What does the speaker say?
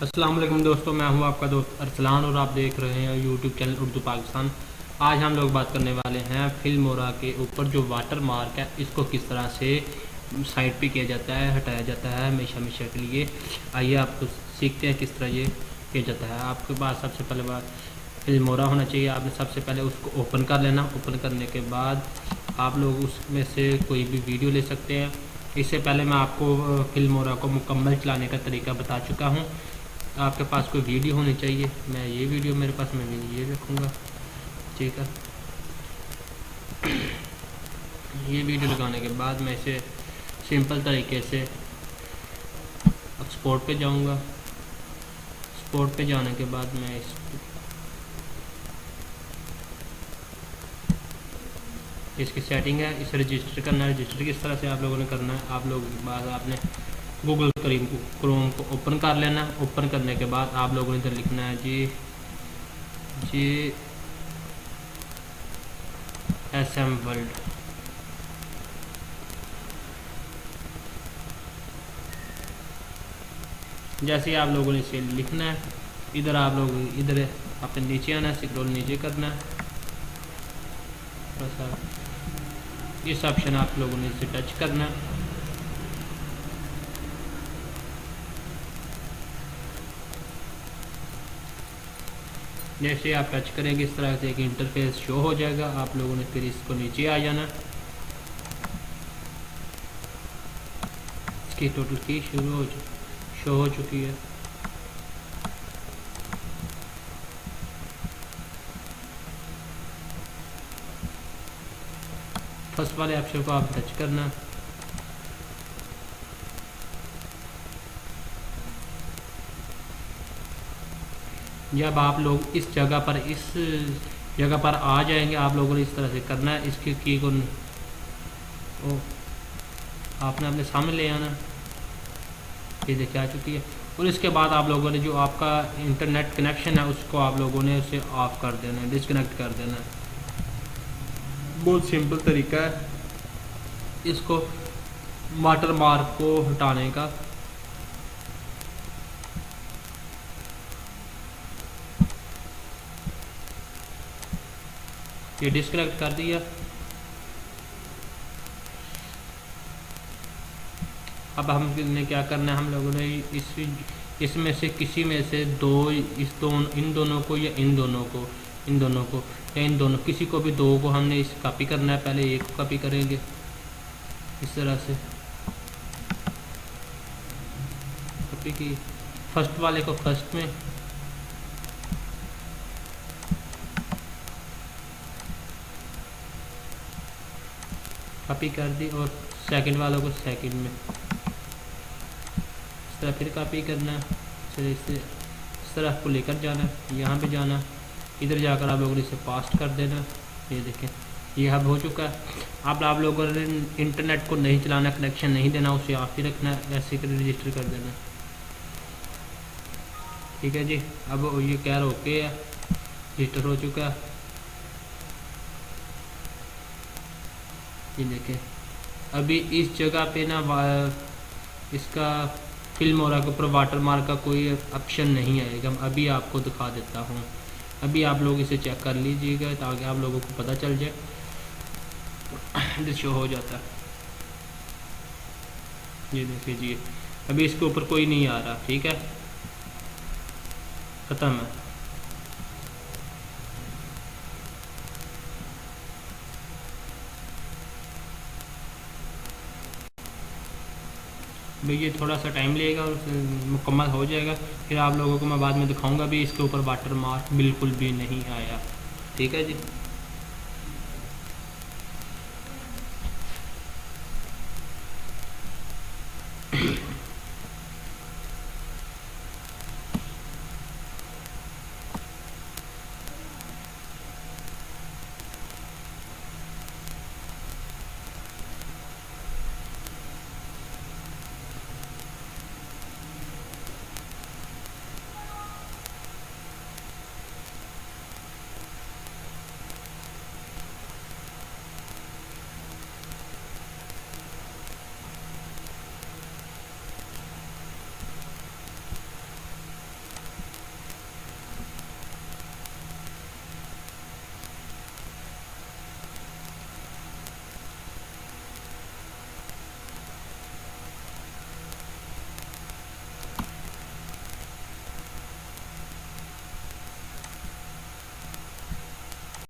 अस्सलाम वालेकुम दोस्तों, मैं हूं आपका दोस्त अरसलान और आप देख रहे हैं यूट्यूब चैनल उर्दू पाकिस्तान। आज हम लोग बात करने वाले हैं फिल्मोरा के ऊपर जो वाटर मार्क है इसको किस तरह से साइड पे किया जाता है, हटाया जाता है हमेशा हमेशा के लिए। आइए आपको सीखते हैं किस तरह ये किया जाता है। आपके पास सबसे पहले बात फिल्मोरा होना चाहिए। आपने सबसे पहले उसको ओपन कर लेना। ओपन करने के बाद आप लोग उसमें से कोई भी वीडियो ले सकते हैं। इससे पहले मैं आपको फिल्मोरा को मुकम्मल चलाने का तरीका बता चुका हूँ। आपके पास कोई वीडियो होनी चाहिए। मैं ये वीडियो मेरे पास, मैं ये रखूँगा, ठीक है। ये वीडियो लगाने के बाद मैं इसे सिंपल तरीके से एक्सपोर्ट पे जाऊँगा। एक्सपोर्ट पे जाने के बाद मैं इसकी सेटिंग है, इसे रजिस्टर करना है। रजिस्टर किस तरह से आप लोगों ने करना है, आप लोग बाद आपने गूगल क्रोम को ओपन कर लेना। ओपन करने के बाद आप लोगों ने इधर लिखना है जी SM वर्ल्ड। जैसे आप लोगों ने इसे लिखना है, इधर आप लोग इधर अपने नीचे आना है, स्क्रॉल नीचे करना है। बस इस ऑप्शन आप लोगों ने इसे टच करना है। जैसे आप टच करेंगे इस तरह से एक इंटरफेस शो हो जाएगा। आप लोगों ने फिर इसको नीचे आ जाना। इसकी टोटल की शो हो चुकी है। फर्स्ट वाले ऑप्शन को आप टच करना। जब आप लोग इस जगह पर आ जाएंगे, आप लोगों ने इस तरह से करना है। इसकी की को आपने अपने सामने ले आना। ये देखिए आ चुकी है। और इसके बाद आप लोगों ने जो आपका इंटरनेट कनेक्शन है उसको आप लोगों ने उसे ऑफ कर देना है, डिस्कनेक्ट कर देना है। बहुत सिंपल तरीका है इसको वाटर मार्क को हटाने का। ये डिस्कनेक्ट कर दिया। अब हमने क्या करना है, हम लोगों ने इसमें से किसी में से इन दोनों को या इन दोनों को या इन दोनों किसी को भी दो को हमने इस कॉपी करना है। पहले एक को कॉपी करेंगे इस तरह से। कॉपी की फर्स्ट वाले को फर्स्ट में, कॉपी कर दी, और सेकंड वालों को सेकंड में इस तरह फिर कॉपी करना। फिर इस तरह आपको लेकर जाना, यहाँ पे जाना, इधर जाकर आप लोगों ने इसे पास्ट कर देना। ये देखें ये अब हो चुका है। अब आप लोगों ने इंटरनेट को नहीं चलाना, कनेक्शन नहीं देना, उसे ऑफ ही रखना, ऐसे कर रजिस्टर कर देना। ठीक है जी। अब ये क्या ओके है, रजिस्टर हो चुका है। ये देखें अभी इस जगह पे ना इसका फिल्मोरा के ऊपर वाटर मार्क का कोई ऑप्शन नहीं आएगा। अभी आपको दिखा देता हूँ। अभी आप लोग इसे चेक कर लीजिएगा ताकि आप लोगों को पता चल जाए। शो हो जाता है, ये देखिए अभी इसके ऊपर कोई नहीं आ रहा। ठीक है, ख़त्म है। भाई ये थोड़ा सा टाइम लगेगा और मुकम्मल हो जाएगा। फिर आप लोगों को मैं बाद में दिखाऊंगा भी इसके ऊपर वाटर मार्क बिल्कुल भी नहीं आया। ठीक है जी।